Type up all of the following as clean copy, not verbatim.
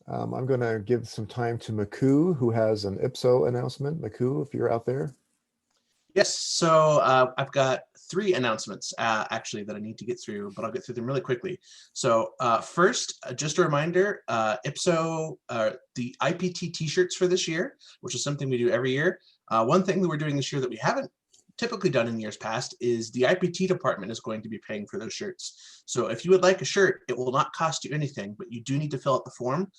I'm going to give some time to Maku, who has an IPSO announcement. Maku, if you're out there. Yes, so I've got 3 announcements actually that I need to get through, but I'll get through them really quickly. So first, just a reminder, IPSO, the IP&T t-shirts for this year, which is something we do every year. One thing that we're doing this year that we haven't typically done in years past is the IP&T department is going to be paying for those shirts. So if you would like a shirt, it will not cost you anything, but you do need to fill out the form.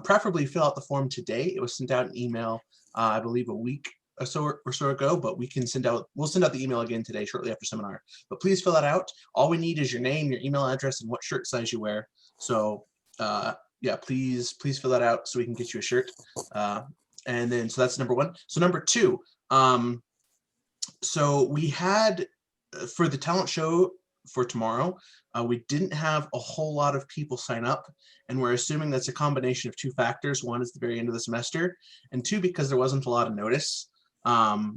Preferably fill out the form today. It was sent out an email, I believe a week or so ago, but we'll send out the email again today shortly after seminar. But please fill that out. All we need is your name, your email address, and what shirt size you wear. So yeah, please fill that out so we can get you a shirt. And then so that's number 1. So number 2, so we had for the talent show for tomorrow, we didn't have a whole lot of people sign up, and we're assuming that's a combination of 2 factors. 1 is the very end of the semester, and 2, because there wasn't a lot of notice.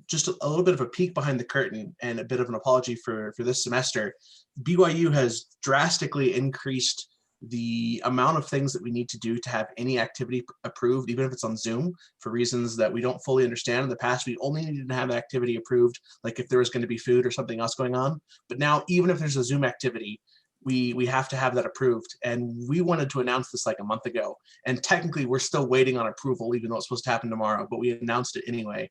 Just a little bit of a peek behind the curtain and a bit of an apology for this semester. BYU has drastically increased the amount of things that we need to do to have any activity approved, even if it's on Zoom, for reasons that we don't fully understand. In the past, we only needed to have activity approved, like if there was going to be food or something else going on. But now, even if there's a Zoom activity, we have to have that approved. And we wanted to announce this like a month ago. And technically, we're still waiting on approval, even though it's supposed to happen tomorrow, but we announced it anyway.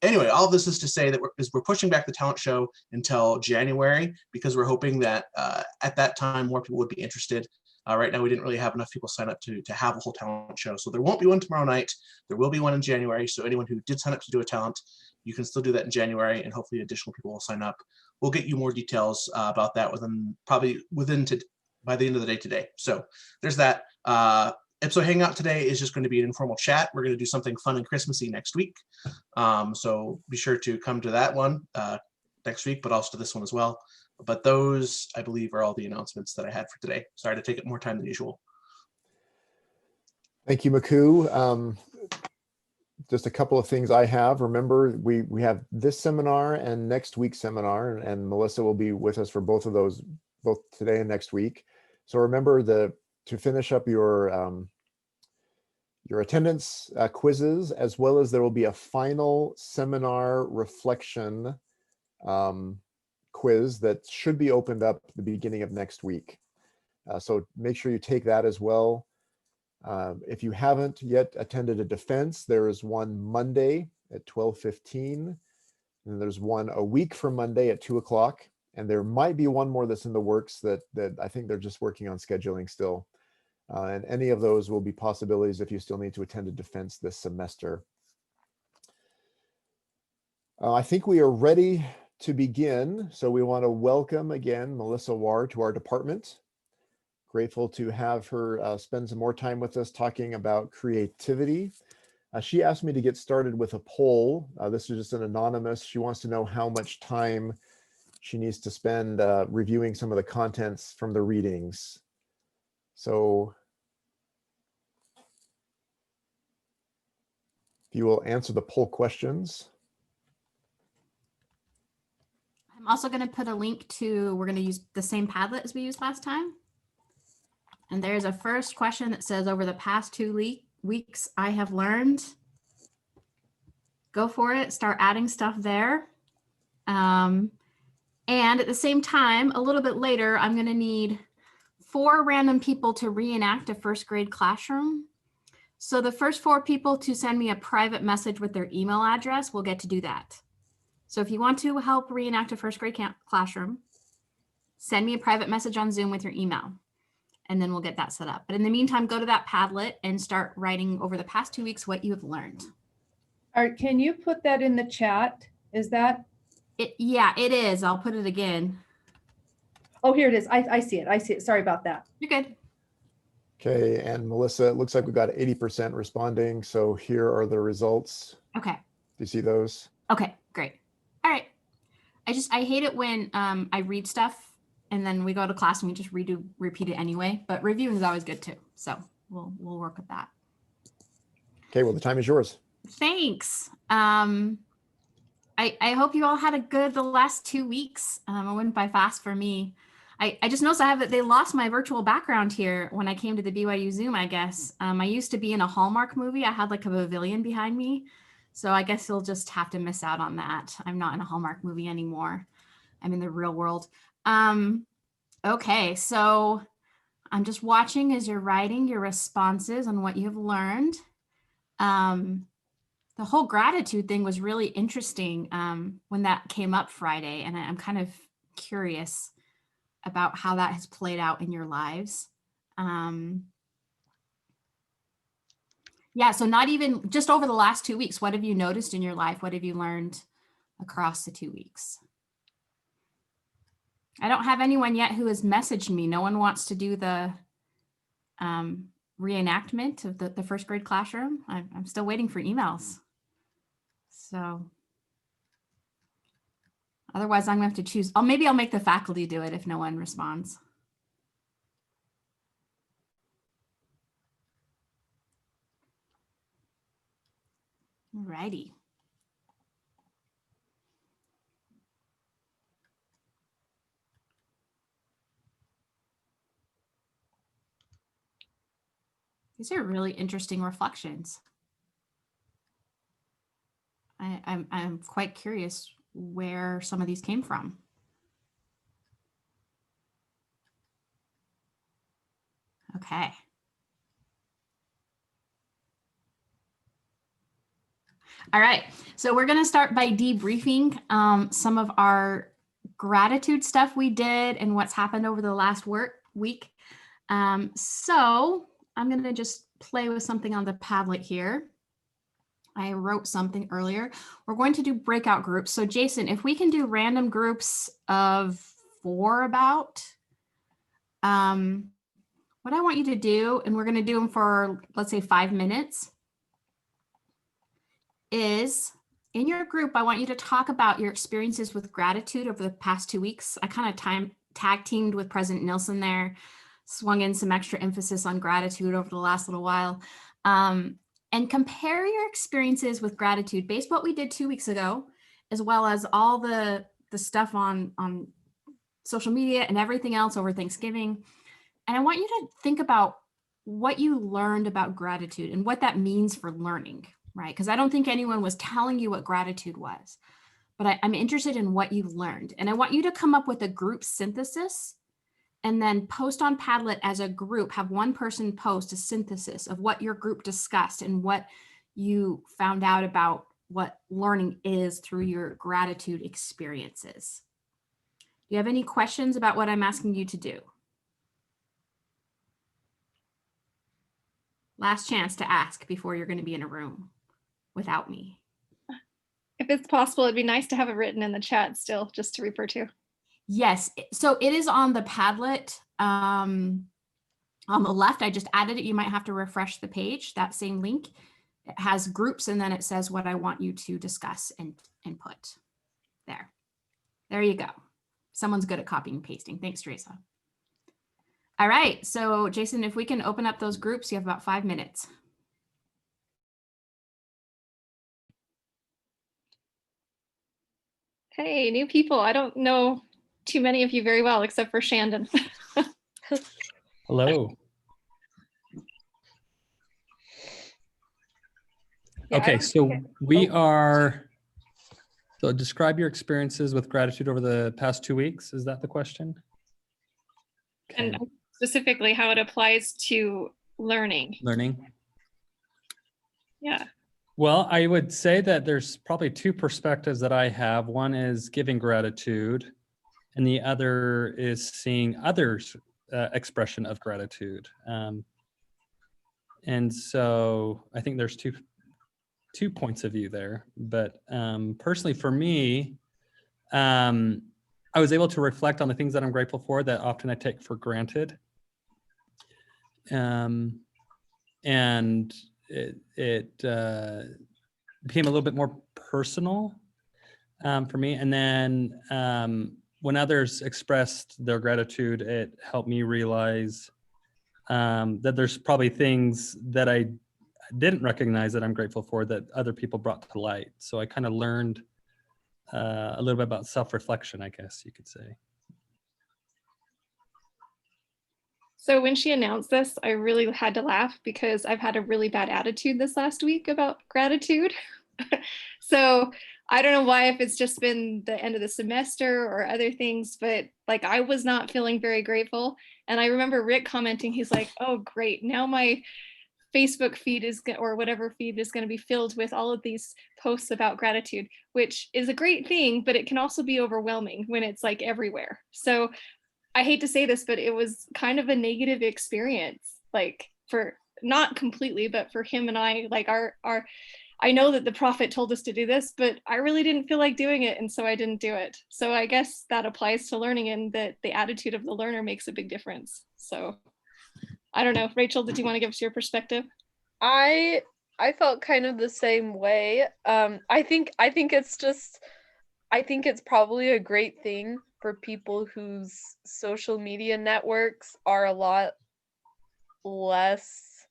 Anyway, all of this is to say that we're pushing back the talent show until January, because we're hoping that at that time more people would be interested. Right now we didn't really have enough people sign up to have a whole talent show, so there won't be one tomorrow night. There will be one in January, so anyone who did sign up to do a talent, you can still do that in January, and hopefully additional people will sign up. We'll get you more details about that by the end of the day today. So there's that. IPSO Hangout today is just going to be an informal chat. We're going to do something fun and Christmassy next week. So be sure to come to that one next week, but also to this one as well. But those, I believe, are all the announcements that I had for today. Sorry to take up more time than usual. Thank you, Maku. Just a couple of things I have. Remember, we have this seminar and next week's seminar, and Melissa will be with us for both of those, both today and next week. So remember to finish up your attendance quizzes, as well as there will be a final seminar reflection quiz that should be opened up at the beginning of next week. So make sure you take that as well. If you haven't yet attended a defense, there is one Monday at 12:15, and there's one a week from Monday at 2 o'clock, and there might be one more that's in the works that I think they're just working on scheduling still. And any of those will be possibilities if you still need to attend a defense this semester. I think we are ready to begin. So we want to welcome again Melissa Warr to our department. Grateful to have her spend some more time with us talking about creativity. She asked me to get started with a poll. This is just an anonymous. She wants to know how much time she needs to spend reviewing some of the contents from the readings. So if you will answer the poll questions. I'm also going to put a link to, we're going to use the same Padlet as we used last time. And there's a first question that says, over the past 2 weeks, I have learned. Go for it. Start adding stuff there. And at the same time, a little bit later, I'm going to need 4 random people to reenact a first grade classroom. So the first 4 people to send me a private message with their email address will get to do that. So if you want to help reenact a first grade classroom, send me a private message on Zoom with your email, and then we'll get that set up. But in the meantime, go to that Padlet and start writing over the past 2 weeks what you have learned. All right, can you put that in the chat? Is that? Yeah, it is. I'll put it again. Oh, here it is. I see it. I see it. Sorry about that. You're good. Okay, and Melissa, it looks like we got 80% responding. So here are the results. Okay. Do you see those? Okay, great. All right. I hate it when I read stuff and then we go to class and we just repeat it anyway, but reviewing is always good too. So we'll work with that. Okay, well, the time is yours. Thanks. I hope you all had the last 2 weeks. It went by fast for me. I just noticed I have it. They lost my virtual background here when I came to the BYU Zoom, I guess. I used to be in a Hallmark movie. I had like a pavilion behind me. So I guess you'll just have to miss out on that. I'm not in a Hallmark movie anymore. I'm in the real world. Okay, so I'm just watching as you're writing your responses on what you've learned. The whole gratitude thing was really interesting when that came up Friday, and I'm kind of curious about how that has played out in your lives. Yeah, so not even just over the last 2 weeks, what have you noticed in your life? What have you learned across the 2 weeks? I don't have anyone yet who has messaged me. No one wants to do the reenactment of the first grade classroom. I'm still waiting for emails. So otherwise I'm gonna have to choose. Maybe I'll make the faculty do it if no one responds. Alrighty. These are really interesting reflections. I'm quite curious where some of these came from. Okay. All right, so we're gonna start by debriefing some of our gratitude stuff we did and what's happened over the last week. So I'm gonna just play with something on the Padlet here. I wrote something earlier. We're going to do breakout groups. So Jason, if we can do random groups of 4 about, what I want you to do, and we're gonna do them for, let's say 5 minutes, is in your group, I want you to talk about your experiences with gratitude over the past 2 weeks. I kind of tag teamed with President Nilsson there, swung in some extra emphasis on gratitude over the last little while. And compare your experiences with gratitude based what we did 2 weeks ago, as well as all the stuff on social media and everything else over Thanksgiving. And I want you to think about what you learned about gratitude and what that means for learning, right? Because I don't think anyone was telling you what gratitude was, but I'm interested in what you've learned. And I want you to come up with a group synthesis and then post on Padlet as a group, have one person post a synthesis of what your group discussed and what you found out about what learning is through your gratitude experiences. Do you have any questions about what I'm asking you to do? Last chance to ask before you're going to be in a room without me. If it's possible, it'd be nice to have it written in the chat still, just to refer to. Yes, so it is on the Padlet on the left. I just added it. You might have to refresh the page, that same link. It has groups and then it says what I want you to discuss and put there. There you go. Someone's good at copying and pasting. Thanks, Teresa. All right, so Jason, if we can open up those groups, you have about 5 minutes. Hey, new people. I don't know too many of you very well, except for Shandon. Hello. Yeah, Okay, so we are, so describe your experiences with gratitude over the past 2 weeks. Is that the question? Okay. And specifically how it applies to learning. Learning. Yeah. Well, I would say that there's probably 2 perspectives that I have. One is giving gratitude, and the other is seeing others' expression of gratitude. And so I think there's two points of view there. But personally, for me, I was able to reflect on the things that I'm grateful for that often I take for granted. And it became a little bit more personal for me. And then when others expressed their gratitude, it helped me realize that there's probably things that I didn't recognize that I'm grateful for that other people brought to light. So I kind of learned a little bit about self-reflection, I guess you could say. So when she announced this, I really had to laugh because I've had a really bad attitude this last week about gratitude. So I don't know why, if it's just been the end of the semester or other things, but like I was not feeling very grateful. And I remember Rick commenting, he's like, oh, great. Now my Facebook feed is, or whatever feed is going to be filled with all of these posts about gratitude, which is a great thing, but it can also be overwhelming when it's like everywhere. So I hate to say this, but it was kind of a negative experience, like for not completely, but for him and I, like I know that the prophet told us to do this, but I really didn't feel like doing it. And so I didn't do it. So I guess that applies to learning, and that the attitude of the learner makes a big difference. So I don't know. Rachel, did you want to give us your perspective? I felt kind of the same way. I think it's probably a great thing for people whose social media networks are a lot less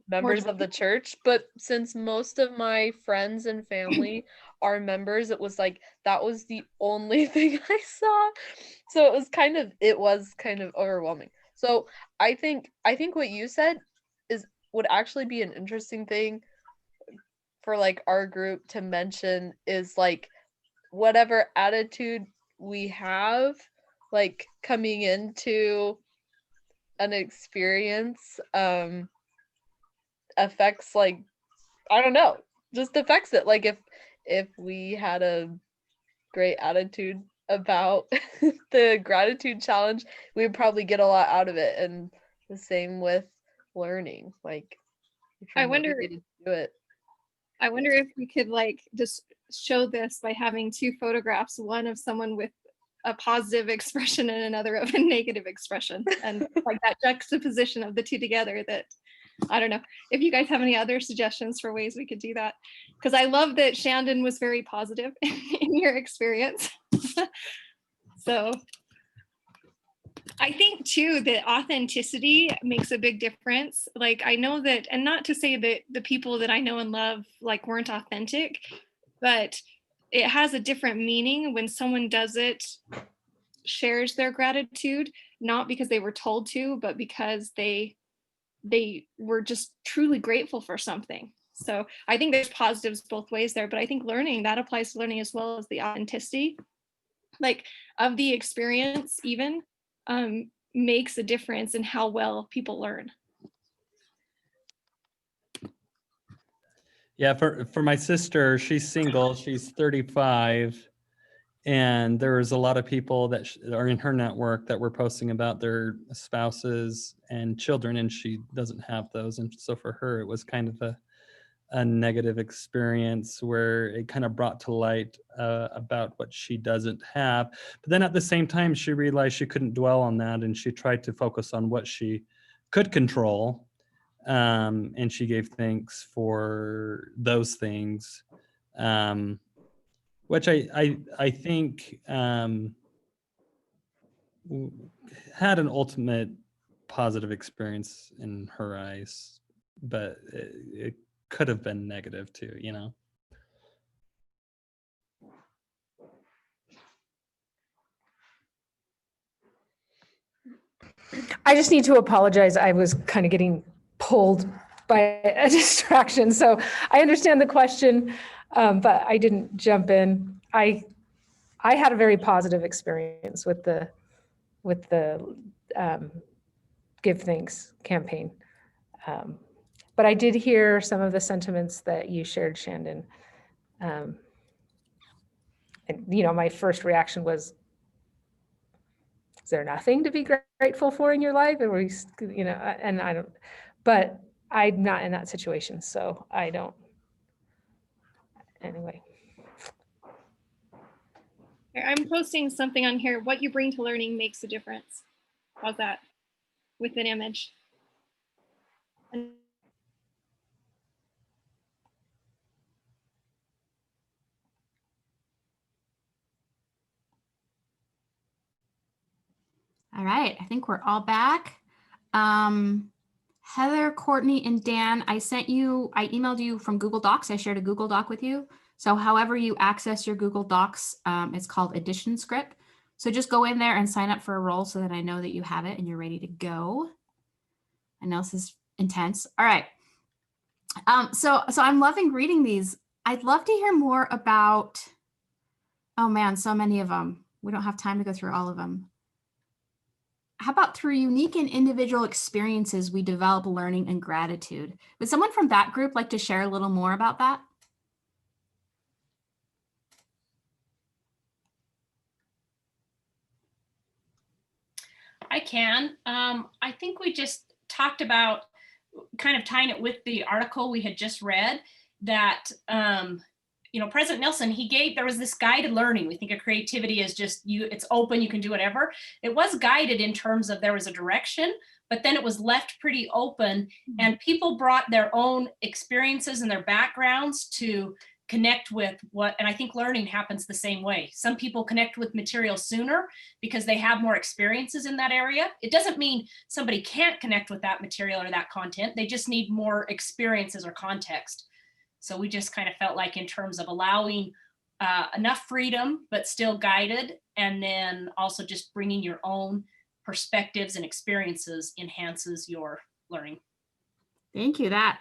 members of the church, but since most of my friends and family are members, it was like that was the only thing I saw. So it was kind of overwhelming. So I think what you said would actually be an interesting thing for like our group to mention, is like whatever attitude we have like coming into an experience affects, like, I don't know, just affects it. Like if we had a great attitude about the gratitude challenge, we would probably get a lot out of it. And the same with learning, like if you're I wonder motivated to do it. I wonder if we could like just show this by having two photographs, one of someone with a positive expression and another of a negative expression, and like that juxtaposition of the two together. That, I don't know if you guys have any other suggestions for ways we could do that, because I love that Shandon was very positive in your experience. So I think too that authenticity makes a big difference. Like I know that, and not to say that the people that I know and love like weren't authentic, but it has a different meaning when someone does it, shares their gratitude, not because they were told to, but because they were just truly grateful for something. So I think there's positives both ways there, but I think learning, that applies to learning as well as the authenticity, like of the experience even, makes a difference in how well people learn. Yeah, for my sister, she's single, she's 35, and there was a lot of people that are in her network that were posting about their spouses and children, and she doesn't have those. And so for her, it was kind of a negative experience where it kind of brought to light about what she doesn't have. But then at the same time, she realized she couldn't dwell on that, and she tried to focus on what she could control. And she gave thanks for those things, which I think had an ultimate positive experience in her eyes, but it could have been negative too, you know? I just need to apologize. I was kind of getting pulled by a distraction. So I understand the question, but I didn't jump in. I had a very positive experience with the Give Thanks campaign. But I did hear some of the sentiments that you shared, Shandon. And, you know, my first reaction was, is there nothing to be grateful for in your life? And we, you know, and I don't, but I'm not in that situation, so I don't. Anyway. I'm posting something on here. What you bring to learning makes a difference. How's that? With an image. All right, I think we're all back. Heather, Courtney, and Dan, I emailed you from Google Docs. I shared a Google Doc with you. So however you access your Google Docs, it's called Edition Script. So just go in there and sign up for a role so that I know that you have it and you're ready to go. I know this is intense. All right. So I'm loving reading these. I'd love to hear more about, oh man, so many of them. We don't have time to go through all of them. How about through unique and individual experiences, we develop learning and gratitude? Would someone from that group like to share a little more about that? I can. I think we just talked about kind of tying it with the article we had just read that, you know, President Nelson, there was this guided learning. We think of creativity as just it's open, you can do whatever. It was guided in terms of there was a direction, but then it was left pretty open and people brought their own experiences and their backgrounds to connect with and I think learning happens the same way. Some people connect with material sooner because they have more experiences in that area. It doesn't mean somebody can't connect with that material or that content. They just need more experiences or context. So we just kind of felt like in terms of allowing enough freedom, but still guided, and then also just bringing your own perspectives and experiences enhances your learning. Thank you. That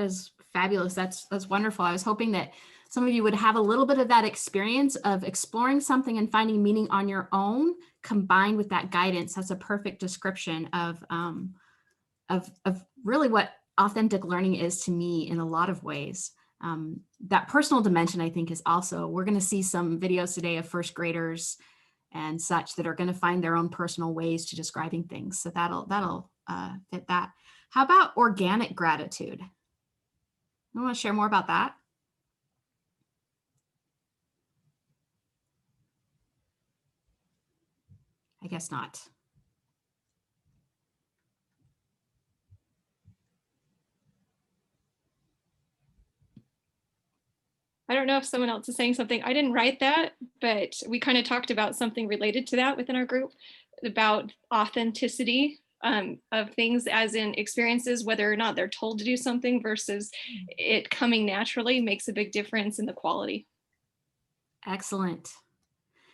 is fabulous. That's wonderful. I was hoping that some of you would have a little bit of that experience of exploring something and finding meaning on your own, combined with that guidance. That's a perfect description of really what authentic learning is to me in a lot of ways. That personal dimension, I think, is also, we're going to see some videos today of first graders and such that are going to find their own personal ways to describing things. So that'll fit that. How about organic gratitude? I want to share more about that. I guess not. I don't know if someone else is saying something. I didn't write that, but we kind of talked about something related to that within our group about authenticity of things, as in experiences, whether or not they're told to do something versus it coming naturally makes a big difference in the quality. Excellent.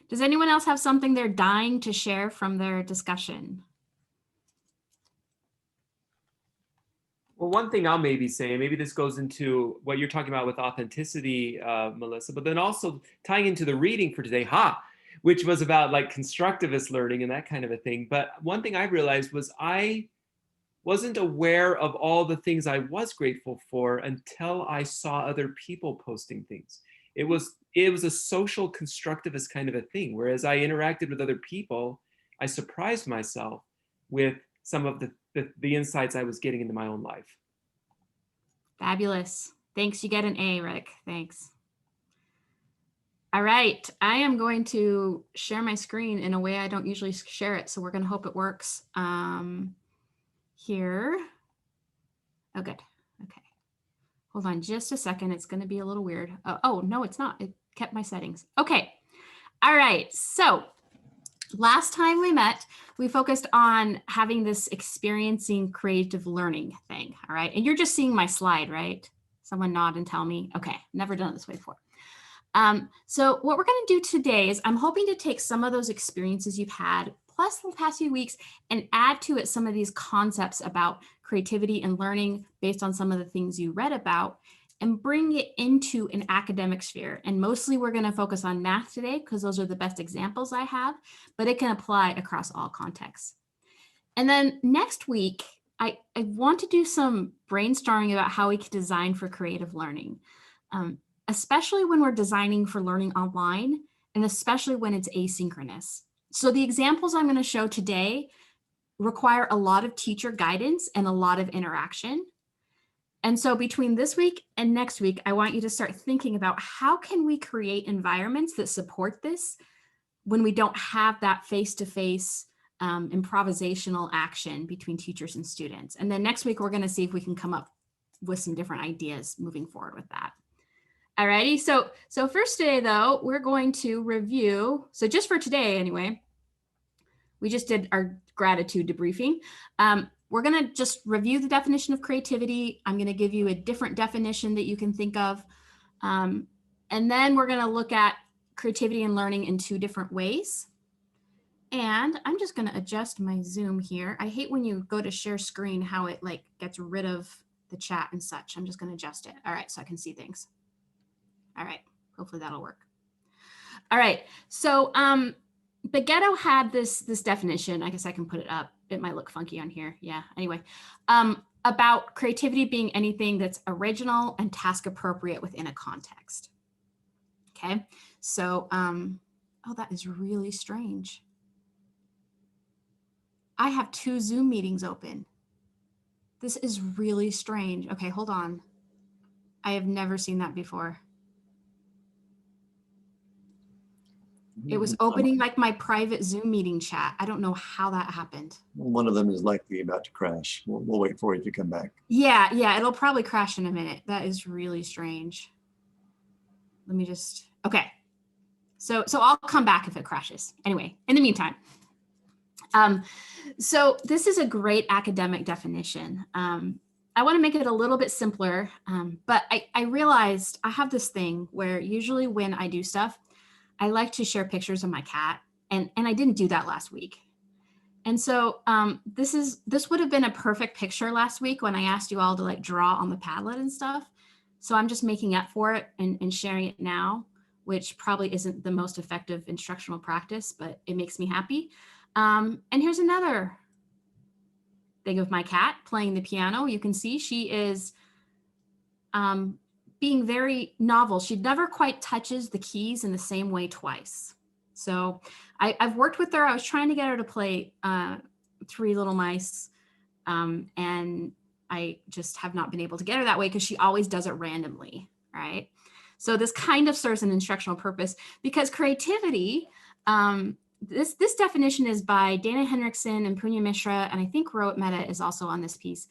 Does anyone else have something they're dying to share from their discussion? Well, one thing I'll maybe say, and maybe this goes into what you're talking about with authenticity, Melissa, but then also tying into the reading for today, which was about like constructivist learning and that kind of a thing. But one thing I realized was I wasn't aware of all the things I was grateful for until I saw other people posting things. It was a social constructivist kind of a thing. Whereas I interacted with other people, I surprised myself with some of the insights I was getting into my own life. Fabulous. Thanks. You get an A, Rick. Thanks. All right. I am going to share my screen in a way I don't usually share it. So we're going to hope it works here. Oh, good. Okay. Hold on just a second. It's going to be a little weird. Oh, no, it's not. It kept my settings. Okay. All right. So last time we met, we focused on having this experiencing creative learning thing. All right. And you're just seeing my slide, right? Someone nod and tell me. Okay. Never done it this way before. So what we're going to do today is I'm hoping to take some of those experiences you've had plus the past few weeks and add to it some of these concepts about creativity and learning based on some of the things you read about and bring it into an academic sphere. And mostly we're going to focus on math today because those are the best examples I have, but it can apply across all contexts. And then next week, I want to do some brainstorming about how we can design for creative learning, especially when we're designing for learning online and especially when it's asynchronous. So the examples I'm going to show today require a lot of teacher guidance and a lot of interaction. And so between this week and next week, I want you to start thinking about how can we create environments that support this when we don't have that face-to-face improvisational action between teachers and students. And then next week, we're going to see if we can come up with some different ideas moving forward with that. Alrighty, so first today though, we're going to review, so just for today anyway, we just did our gratitude debriefing. We're gonna just review the definition of creativity. I'm gonna give you a different definition that you can think of. And then we're gonna look at creativity and learning in two different ways. And I'm just going to adjust my Zoom here. I hate when you go to share screen, how it like gets rid of the chat and such. I'm just going to adjust it. All right, so I can see things. All right, hopefully that'll work. All right, so Bagetto had this definition. I guess I can put it up. It might look funky on here. Yeah, anyway. About creativity being anything that's original and task appropriate within a context. Okay, so, oh, that is really strange. I have 2 Zoom meetings open. This is really strange. Okay, hold on. I have never seen that before. It was opening like my private Zoom meeting chat. I don't know how that happened. One of them is likely about to crash. We'll wait for it to come back. Yeah, it'll probably crash in a minute. That is really strange. Let me just, okay. So I'll come back if it crashes. Anyway, in the meantime. So this is a great academic definition. I want to make it a little bit simpler, but I realized I have this thing where usually when I do stuff, I like to share pictures of my cat, and I didn't do that last week. And so this would have been a perfect picture last week when I asked you all to like draw on the Padlet and stuff. So I'm just making up for it and sharing it now, which probably isn't the most effective instructional practice, but it makes me happy. And here's another thing of my cat playing the piano. You can see she is being very novel. She never quite touches the keys in the same way twice. So I've worked with her. I was trying to get her to play Three Little Mice, and I just have not been able to get her that way because she always does it randomly, right? So this kind of serves an instructional purpose because creativity, this definition is by Dana Henriksen and Punya Mishra, and I think Rohit Mehta is also on this piece,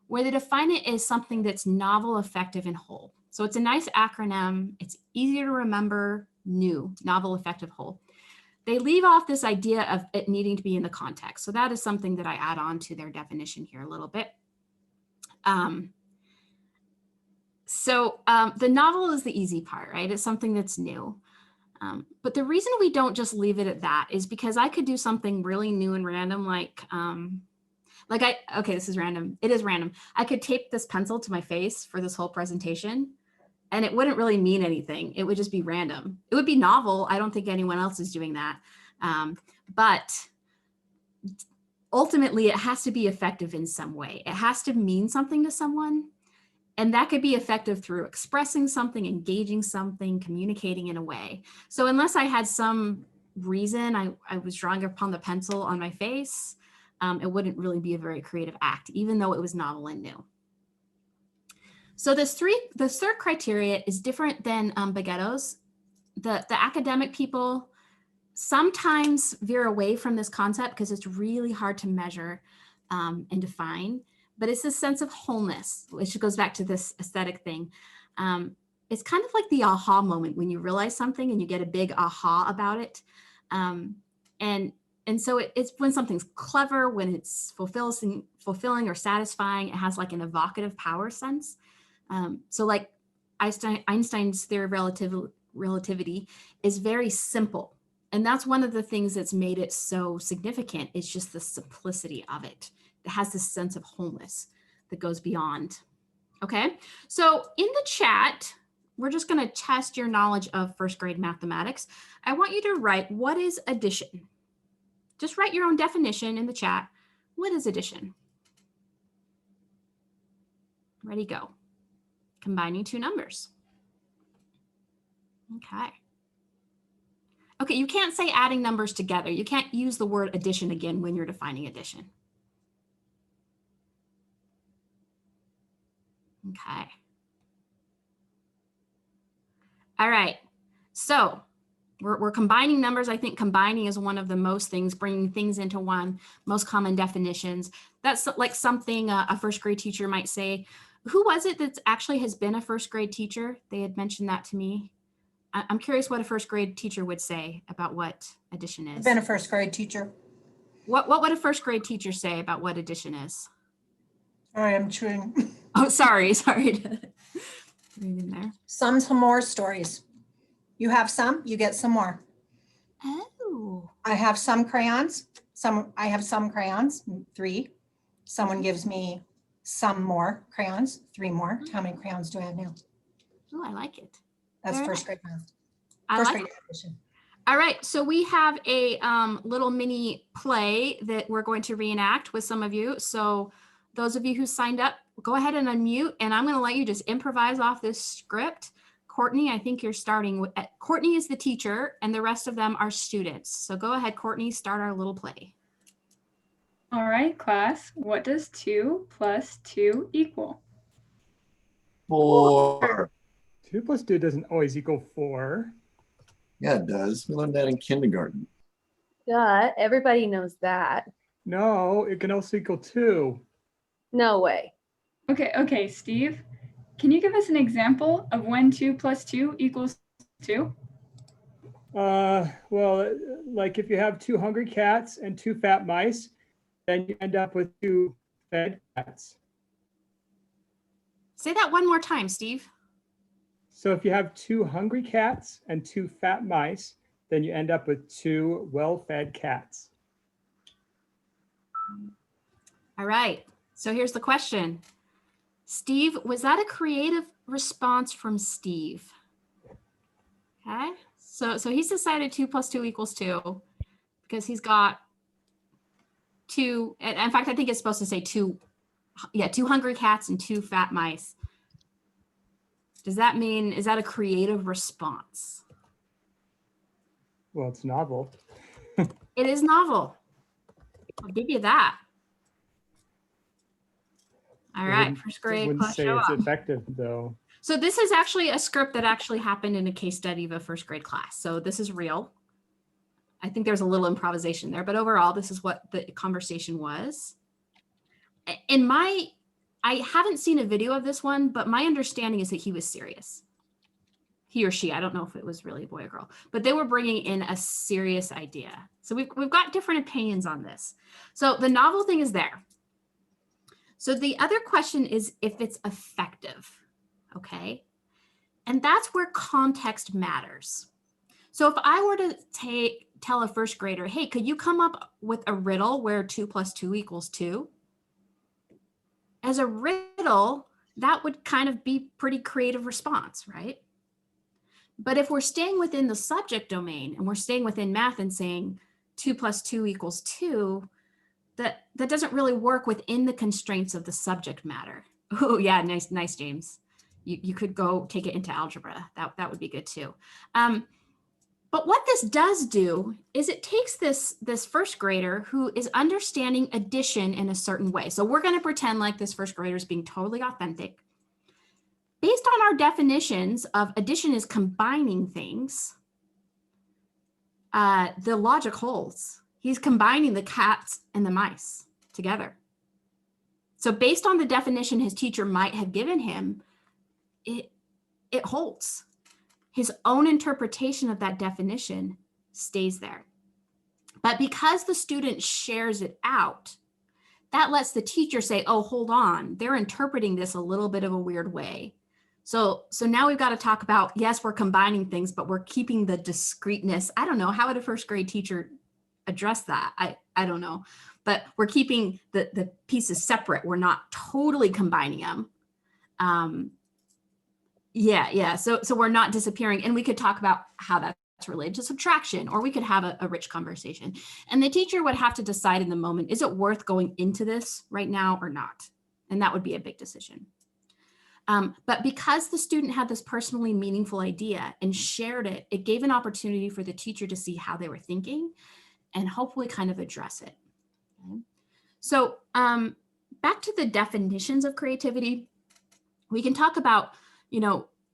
where they define it as something that's novel, effective, and whole. So it's a nice acronym. It's easier to remember, new, novel, effective, whole. They leave off this idea of it needing to be in the context. So that is something that I add on to their definition here a little bit. The novel is the easy part, right? It's something that's new. But the reason we don't just leave it at that is because I could do something really new and random, okay, this is random. It is random. I could tape this pencil to my face for this whole presentation, and it wouldn't really mean anything. It would just be random. It would be novel. I don't think anyone else is doing that. But ultimately, it has to be effective in some way. It has to mean something to someone. And that could be effective through expressing something, engaging something, communicating in a way. So unless I had some reason I was drawing upon the pencil on my face, it wouldn't really be a very creative act, even though it was novel and new. So the third criteria is different than Bagetto's. The academic people sometimes veer away from this concept because it's really hard to measure and define, but it's this sense of wholeness, which goes back to this aesthetic thing. It's kind of like the aha moment when you realize something and you get a big aha about it. And so it's when something's clever, when it's fulfilling or satisfying, it has like an evocative power sense. So like Einstein's theory of relativity is very simple. And that's one of the things that's made it so significant. It's just the simplicity of it. It has this sense of wholeness that goes beyond. Okay, so in the chat, we're just going to test your knowledge of first grade mathematics. I want you to write, what is addition? Just write your own definition in the chat. What is addition? Ready, go. Combining two numbers. Okay. Okay, you can't say adding numbers together. You can't use the word addition again when you're defining addition. Okay. All right, so we're combining numbers. I think combining is one of the most things, bringing things into one, most common definitions. That's like something a first grade teacher might say. Who was it that actually has been a first grade teacher? They had mentioned that to me. I'm curious what a first grade teacher would say about what addition is. I've been a first grade teacher. What would a first grade teacher say about what addition is? Sorry, I'm chewing. Oh, sorry to read in there. Some more stories. You have some, you get some more. Oh, I have some crayons. I have some crayons, 3. Someone gives me some more crayons, 3 more. How many crayons do I have now? Oh, I like it. That's Very first nice. grade math. I First like grade it. addition. All right, so we have a little mini play that we're going to reenact with some of you. So those of you who signed up, go ahead and unmute, and I'm going to let you just improvise off this script. Courtney, I think you're starting with, Courtney is the teacher and the rest of them are students. So go ahead, Courtney, start our little play. All right, class, what does 2 plus 2 equal? 4. 2 plus 2 doesn't always equal 4. Yeah, it does. We learned that in kindergarten. Duh, everybody knows that. No, it can also equal 2. No way. Okay, Steve, can you give us an example of when 2 plus 2 equals 2? Well, like if you have 2 hungry cats and 2 fat mice, then you end up with 2 fed cats. Say that one more time, Steve. So if you have 2 hungry cats and 2 fat mice, then you end up with 2 well-fed cats. All right, so here's the question. Steve, was that a creative response from Steve? Okay, so he's decided 2 plus 2 equals 2 because he's got 2, and in fact, I think it's supposed to say 2 hungry cats and 2 fat mice. Does that mean, is that a creative response? Well, it's novel. It is novel. I'll give you that. All right, first grade wouldn't class say show it's up. effective though. So this is actually a script that actually happened in a case study of a first grade class. So this is real. I think there's a little improvisation there, but overall, this is what the conversation was. I haven't seen a video of this one, but my understanding is that he was serious. He or she, I don't know if it was really a boy or girl, but they were bringing in a serious idea. So we've got different opinions on this. So the novel thing is there. So the other question is if it's effective, okay? And that's where context matters. So if I were to tell a first grader, hey, could you come up with a riddle where 2 plus 2 equals 2? As a riddle, that would kind of be pretty creative response, right? But if we're staying within the subject domain and we're staying within math and saying 2 plus 2 equals 2, that doesn't really work within the constraints of the subject matter. Oh yeah, nice, James. You could go take it into algebra. That would be good too. But what this does do is it takes this first grader who is understanding addition in a certain way. So we're going to pretend like this first grader is being totally authentic. Based on our definitions of addition is combining things, the logic holds. He's combining the cats and the mice together. So based on the definition his teacher might have given him, it holds. His own interpretation of that definition stays there. But because the student shares it out, that lets the teacher say, oh, hold on, they're interpreting this a little bit of a weird way. So now we've got to talk about, yes, we're combining things, but we're keeping the discreteness. I don't know, how would a first grade teacher address that? I don't know, but we're keeping the pieces separate. We're not totally combining them. Yeah. So we're not disappearing. And we could talk about how that's related to subtraction, or we could have a rich conversation. And the teacher would have to decide in the moment, is it worth going into this right now or not? And that would be a big decision. But because the student had this personally meaningful idea and shared it, it gave an opportunity for the teacher to see how they were thinking and hopefully kind of address it. Okay. So back to the definitions of creativity, we can talk about,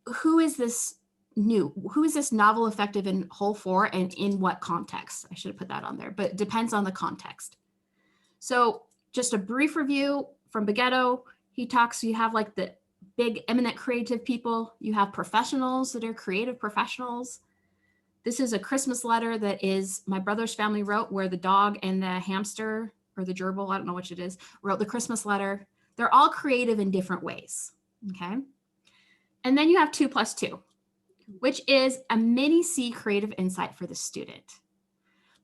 who is this novel, effective, and whole for, and in what context? I should have put that on there, but it depends on the context. So just a brief review from Bagetto. He talks, you have like the big eminent creative people, you have professionals that are creative professionals. This is a Christmas letter that is my brother's family wrote, where the dog and the hamster, or the gerbil, I don't know which it is, wrote the Christmas letter. They're all creative in different ways, okay? And then you have 2 plus 2, which is a mini C creative insight for the student.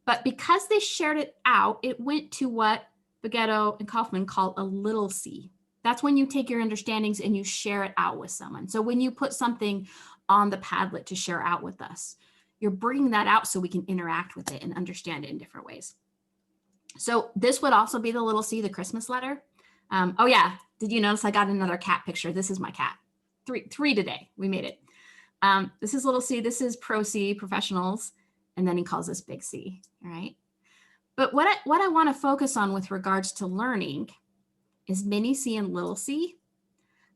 But because they shared it out, it went to what Bagetto and Kaufman call a little c. That's when you take your understandings and you share it out with someone. So when you put something on the Padlet to share out with us, you're bringing that out so we can interact with it and understand it in different ways. So this would also be the little c, the Christmas letter. Oh yeah, did you notice I got another cat picture? This is my cat. Three today, we made it. This is little c, this is pro C, professionals, and then he calls this big C, all right? But what I wanna focus on with regards to learning is mini c and little c.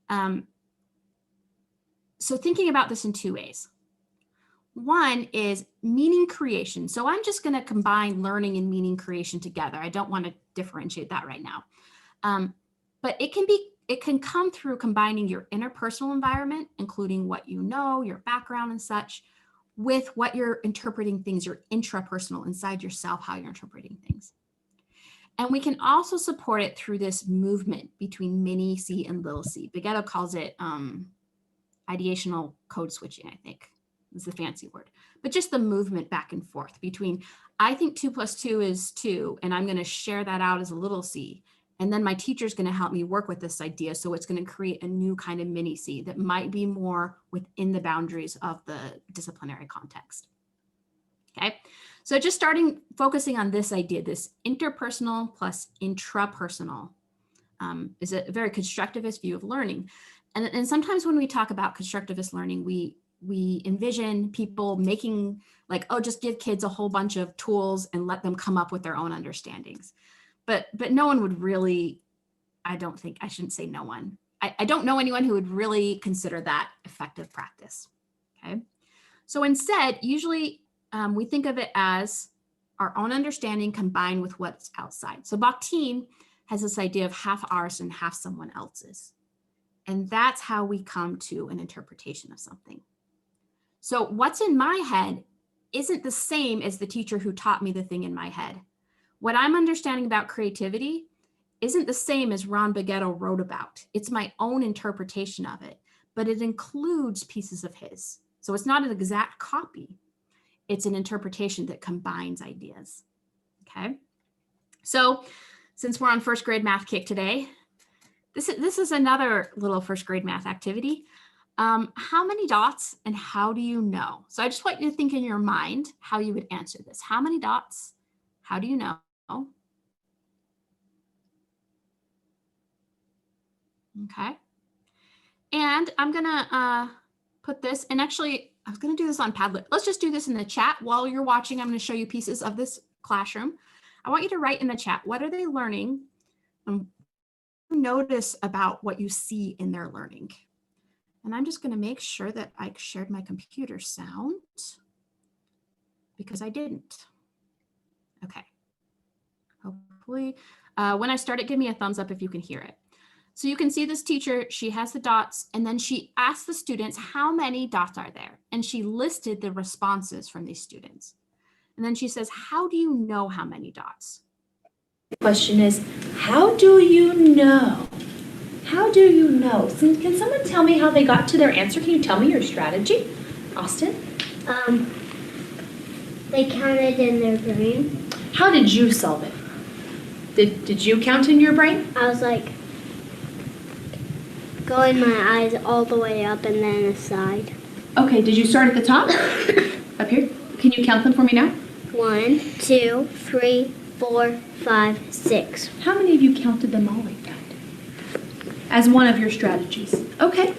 So thinking about this in two ways. One is meaning creation. So I'm just gonna combine learning and meaning creation together. I don't wanna differentiate that right now. But it can come through combining your interpersonal environment, including what you know, your background and such, with what you're interpreting things, your intrapersonal, inside yourself, how you're interpreting things. And we can also support it through this movement between mini C and little c. Bagetto calls it ideational code switching, I think is the fancy word. But just the movement back and forth between, I think 2 + 2 is 2, and I'm going to share that out as a little c. And then my teacher's going to help me work with this idea. So it's going to create a new kind of mini C that might be more within the boundaries of the disciplinary context. Okay, so just focusing on this idea, this interpersonal plus intrapersonal is a very constructivist view of learning. And sometimes when we talk about constructivist learning, we envision people making like, oh, just give kids a whole bunch of tools and let them come up with their own understandings. But no one would really, I shouldn't say no one. I don't know anyone who would really consider that effective practice, okay? So instead, usually we think of it as our own understanding combined with what's outside. So Bakhtin has this idea of half ours and half someone else's. And that's how we come to an interpretation of something. So what's in my head isn't the same as the teacher who taught me the thing in my head. What I'm understanding about creativity isn't the same as Ron Bagetto wrote about. It's my own interpretation of it, but it includes pieces of his. So it's not an exact copy. It's an interpretation that combines ideas, okay? So since we're on first grade math kick today, this is another little first grade math activity. How many dots and how do you know? So I just want you to think in your mind how you would answer this. How many dots? How do you know? Okay. And I'm gonna put this, and actually I was gonna do this on Padlet. Let's just do this in the chat. While you're watching, I'm gonna show you pieces of this classroom. I want you to write in the chat, what are they learning? And notice about what you see in their learning. And I'm just gonna make sure that I shared my computer sound because I didn't. Okay. Hopefully, when I start it, give me a thumbs up if you can hear it. So you can see this teacher, she has the dots, and then she asked the students, how many dots are there? And she listed the responses from these students. And then she says, how do you know how many dots? The question is, how do you know? How do you know? So can someone tell me how they got to their answer? Can you tell me your strategy? Austin? They counted in their brain. How did you solve it? Did you count in your brain? I was like going my eyes all the way up and then aside. Okay, did you start at the top? Up here? Can you count them for me now? 1, 2, 3, 4, 5, 6. How many of you counted them all like that? As one of your strategies. Okay.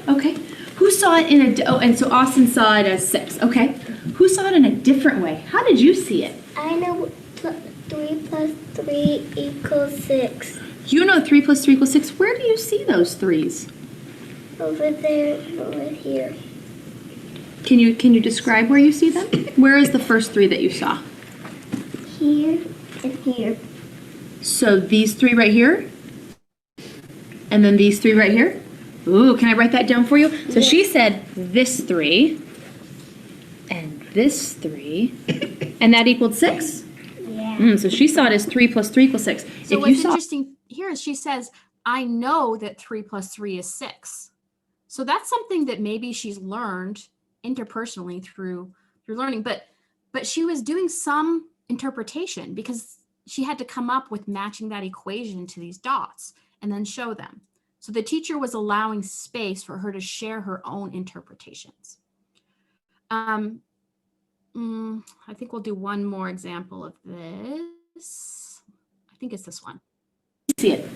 Who saw it in and so Austin saw it as 6. Okay. Who saw it in a different way? How did you see it? I know 3 plus 3 equals 6. You know 3 plus 3 equals 6. Where do you see those 3s? Over there, over here. Can you describe where you see them? Where is the first 3 that you saw? Here and here. So these 3 right here? And then these 3 right here? Ooh, can I write that down for you? So she said this 3 and this 3, and that equaled 6? Yeah. So she saw it as 3 plus 3 equals 6. So what's interesting here is she says, I know that 3 plus 3 is 6. So that's something that maybe she's learned interpersonally through learning, but she was doing some interpretation because she had to come up with matching that equation to these dots and then show them. So the teacher was allowing space for her to share her own interpretations. I think we'll do one more example of this. I think it's this one. See it.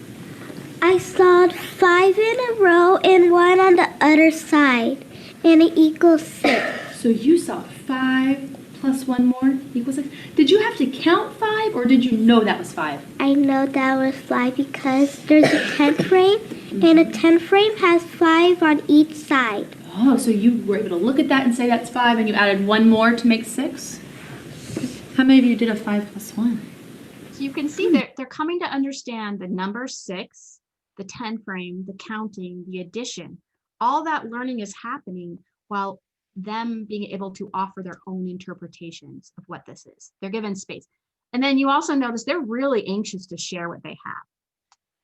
I sawed 5 in a row and 1 on the other side, and it equals 6. So you saw 5 plus 1 more equals 6. Did you have to count 5 or did you know that was 5? I know that was 5 because there's a 10th frame, and a 10th frame has 5 on each side. Oh, so you were able to look at that and say that's 5 and you added 1 more to make 6? How many of you did a 5 plus 1? So you can see they're coming to understand the number 6, the 10 frame, the counting, the addition. All that learning is happening while them being able to offer their own interpretations of what this is. They're given space. And then you also notice they're really anxious to share what they have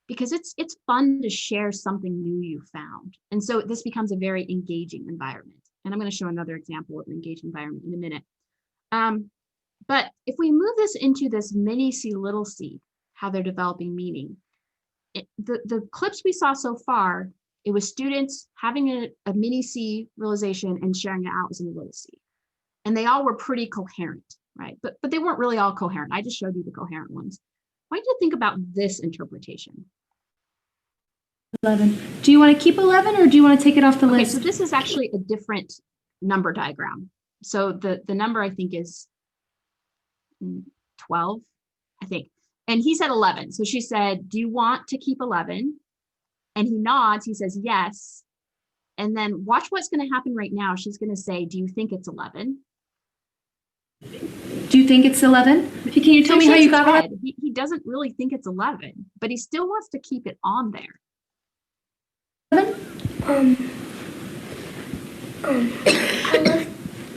because it's fun to share something new you found. And so this becomes a very engaging environment. And I'm going to show another example of an engaged environment in a minute. But if we move this into this mini C, little c, how they're developing meaning, the clips we saw so far, it was students having a mini C realization and sharing it out as a little c. And they all were pretty coherent, right? But they weren't really all coherent. I just showed you the coherent ones. Why don't you think about this interpretation? 11. Do you want to keep 11 or do you want to take it off the list? So this is actually a different number diagram. So the number I think is 12, I think. And he said 11. So she said, do you want to keep 11? And he nods, he says, yes. And then watch what's going to happen right now. She's going to say, do you think it's 11? Do you think it's 11? Can you tell me how you got it? He doesn't really think it's 11, but he still wants to keep it on there.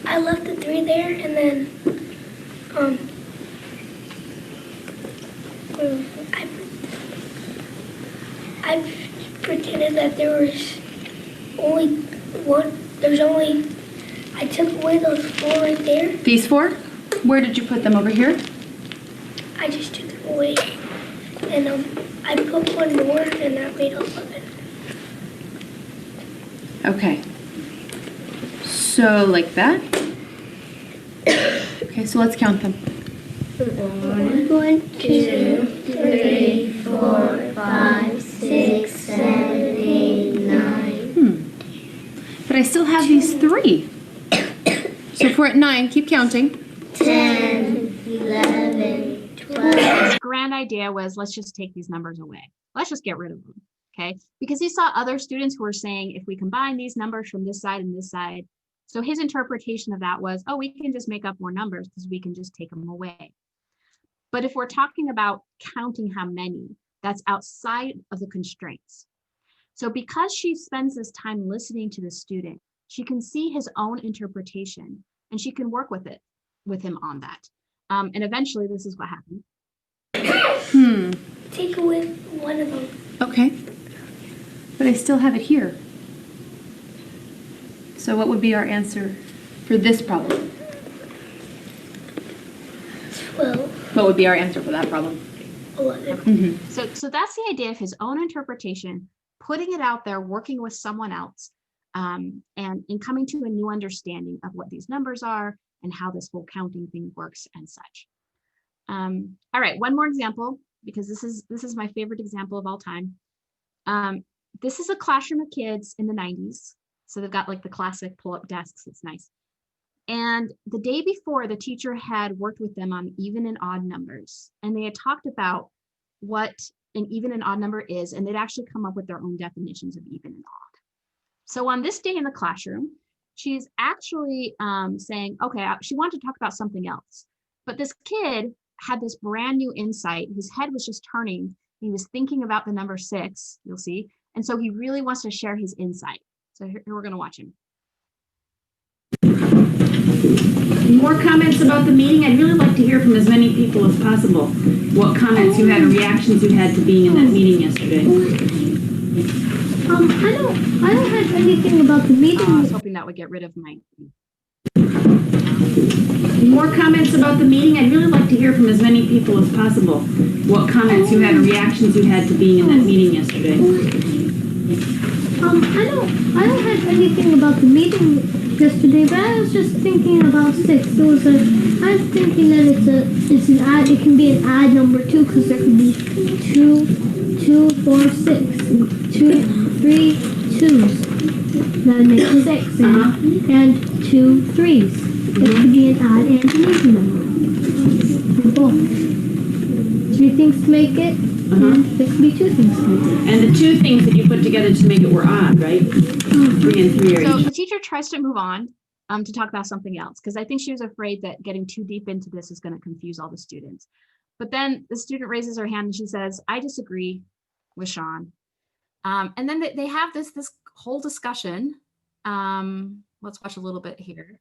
I left the 3 there, and then I pretended that there was only one. I took away those 4 right there. These 4? Where did you put them? Over here? I just took them away, and I put 1 more, and that made 11. Okay. So like that. Okay, so let's count them. 1, 2, 3, 4, 5, 6, 7, 8, 9. But I still have these 3. So if we're at 9, keep counting. 10, 11, 12. His grand idea was, let's just take these numbers away. Let's just get rid of them, okay? Because he saw other students who were saying, if we combine these numbers from this side and this side, so his interpretation of that was, oh, we can just make up more numbers because we can just take them away. But if we're talking about counting how many, that's outside of the constraints. So because she spends this time listening to the student, she can see his own interpretation and she can work with him on that. And eventually this is what happened. Take away 1 of them. Okay. But I still have it here. So what would be our answer for this problem? 12. What would be our answer for that problem? 11. So that's the idea of his own interpretation, putting it out there, working with someone else, and in coming to a new understanding of what these numbers are and how this whole counting thing works and such. All right, one more example, because this is my favorite example of all time. This is a classroom of kids in the 90s. So they've got like the classic pull-up desks. It's nice. And the day before, the teacher had worked with them on even and odd numbers. And they had talked about what an even and odd number is, and they'd actually come up with their own definitions of even and odd. So on this day in the classroom, she's actually saying, okay, she wanted to talk about something else. But this kid had this brand new insight. His head was just turning. He was thinking about the number 6, you'll see. And so he really wants to share his insight. So here we're going to watch him. More comments about the meeting? I'd really like to hear from as many people as possible. What comments you had or reactions you had to being in that meeting yesterday? I don't have anything about the meeting. I was hoping that would get rid of my More comments about the meeting? I'd really like to hear from as many people as possible. What comments you had or reactions you had to being in that meeting yesterday. I don't have anything about the meeting yesterday, but I was just thinking about 6. I was thinking that it's an odd, it can be an odd number too, because there could be 2, 4, 6, 2, 3 2s. That makes 6, and 2 3s. It could be an odd and an even number. Both. 3 things to make it, and it could be 2 things to make it. And the 2 things that you put together to make it were odd, right? 3 and 3 are So each. the teacher tries to move on to talk about something else, because I think she was afraid that getting too deep into this is going to confuse all the students. But then the student raises her hand and she says, I disagree with Sean. And then they have this whole discussion. Let's watch a little bit here.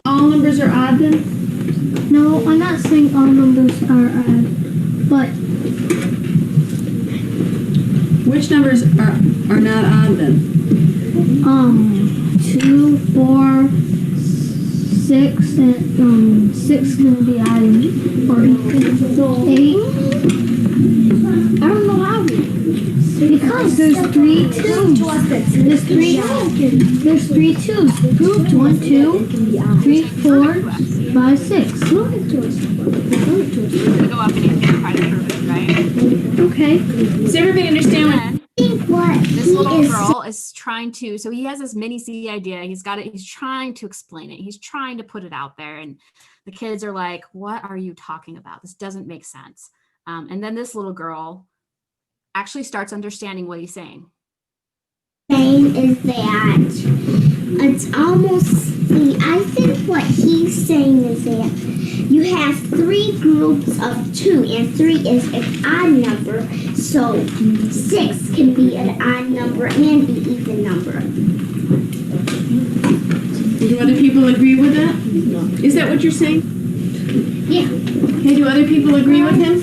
All numbers are odd then? No, I'm not saying all numbers are odd, but Which numbers are not odd then? 2, 4, 6, and 6 can be odd, or 8. I don't know how. Because there's 3 2s. There's 3 2s. Grouped 1, 2, 3, 4, 5, 6. Go up and you can try to prove it, right? Okay. Does everybody understand what this little girl is trying to, so he has this mini C idea. He's got it. He's trying to explain it. He's trying to put it out there. And the kids are like, what are you talking about? This doesn't make sense. And then this little girl actually starts understanding what he's saying. Saying is that it's almost, I think what he's saying is that you have 3 groups of 2, and 3 is an odd number, so 6 can be an odd number and an even number. Do other people agree with that? No. Is that what you're saying? Yeah. Okay, do other people agree with him?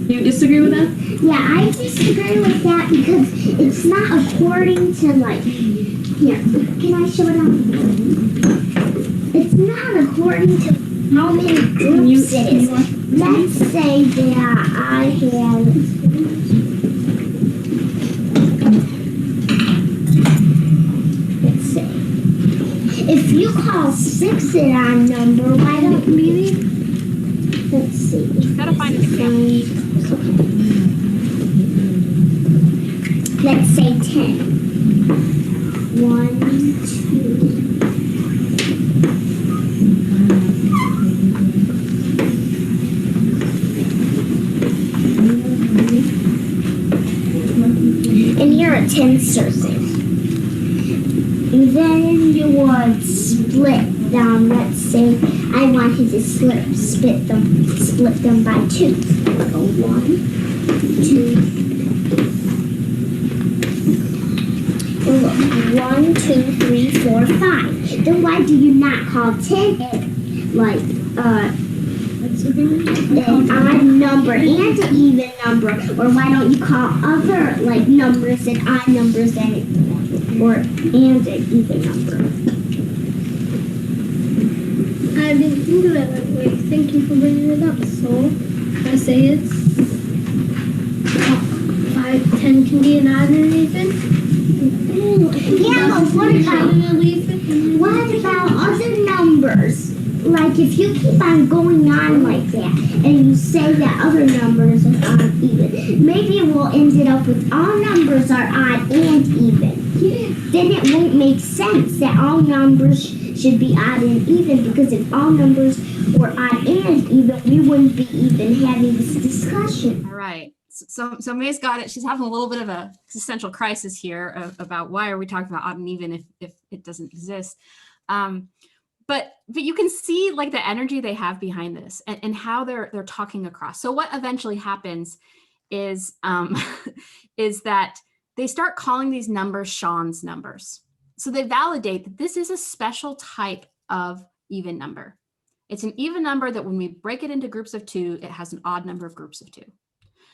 You disagree with that? Yeah, I disagree with that because it's not according to here, can I show it on? It's not according to how many groups it is. Let's say that I have, let's say, if you call 6 an odd number, why don't we, let's see. You gotta find an example. Let's say 10. 1, 2. And here are 10 circles. And then you would split them. Let's say I wanted to split them by 2. So 1, 2. Look, 1, 2, 3, 4, 5. Then why do you not call 10 an odd number and an even number? Or why don't you call other numbers and odd numbers and an even number? I didn't think of it that way. Thank you for bringing it up. So I say it's 5, 10 can be an odd and an even. Yeah, but what about other numbers? Like if you keep on going on like that and you say that other numbers are odd and even, maybe we'll end it up with all numbers are odd and even. Yeah. Then it won't make sense that all numbers should be odd and even, because if all numbers were odd and even, we wouldn't be even having this discussion. All right. So May's got it. She's having a little bit of a existential crisis here about why are we talking about odd and even if it doesn't exist. But you can see the energy they have behind this and how they're talking across. So what eventually happens is is that they start calling these numbers Sean's numbers. So they validate that this is a special type of even number. It's an even number that when we break it into groups of 2, it has an odd number of groups of 2.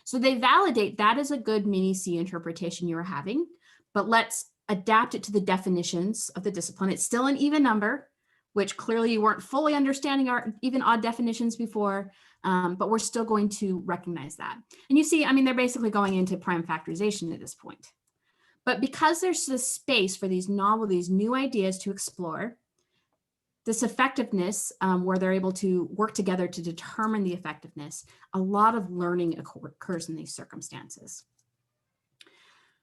So they validate that is a good mini C interpretation you're having, but let's adapt it to the definitions of the discipline. It's still an even number. which clearly you weren't fully understanding or even odd definitions before, but we're still going to recognize that. And you see, I mean, they're basically going into prime factorization at this point. But because there's this space for these new ideas to explore, this effectiveness, where they're able to work together to determine the effectiveness, a lot of learning occurs in these circumstances.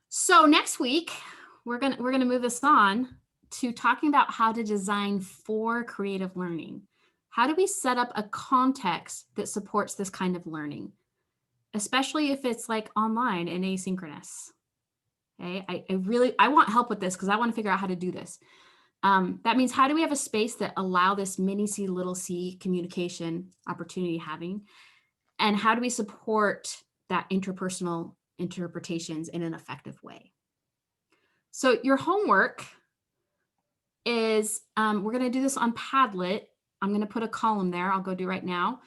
So next week, we're gonna move this on to talking about how to design for creative learning. How do we set up a context that supports this kind of learning, especially if it's like online and asynchronous? Okay, I want help with this because I want to figure out how to do this. That means, how do we have a space that allow this mini C, little c communication opportunity having? And how do we support that interpersonal interpretations in an effective way? So your homework is, we're going to do this on Padlet. I'm going to put a column there. I'll go do right now.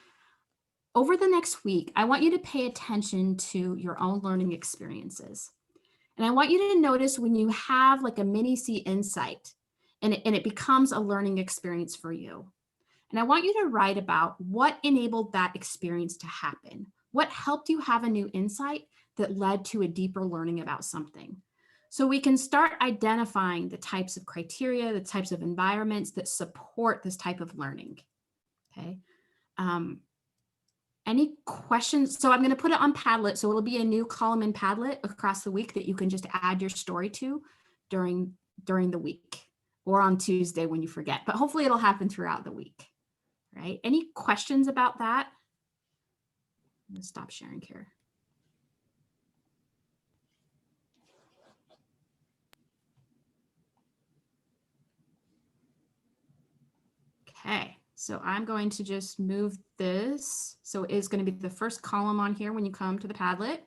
Over the next week, I want you to pay attention to your own learning experiences. And I want you to notice when you have like a mini C insight and it becomes a learning experience for you. And I want you to write about what enabled that experience to happen. What helped you have a new insight that led to a deeper learning about something. So we can start identifying the types of criteria, the types of environments that support this type of learning. Okay. Any questions? So I'm going to put it on Padlet. So it'll be a new column in Padlet across the week that you can just add your story to during the week or on Tuesday when you forget, but hopefully it'll happen throughout the week, right? Any questions about that? I'm going to stop sharing here. Okay, so I'm going to just move this. So it's going to be the first column on here when you come to the Padlet.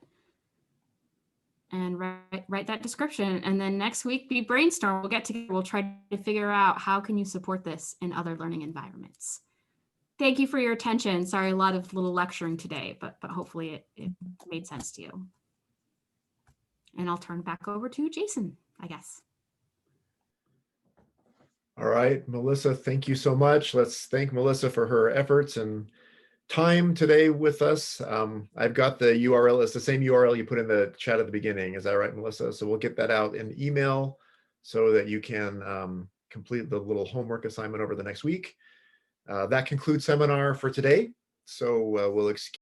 And write that description. And then next week, we brainstorm. We'll get together. We'll try to figure out how can you support this in other learning environments. Thank you for your attention. Sorry, a lot of little lecturing today, but hopefully it made sense to you. And I'll turn it back over to Jason, I guess. All right, Melissa, thank you so much. Let's thank Melissa for her efforts and time today with us. I've got the URL. It's the same URL you put in the chat at the beginning. Is that right, Melissa? So we'll get that out in email so that you can complete the little homework assignment over the next week. That concludes seminar for today. So we'll excuse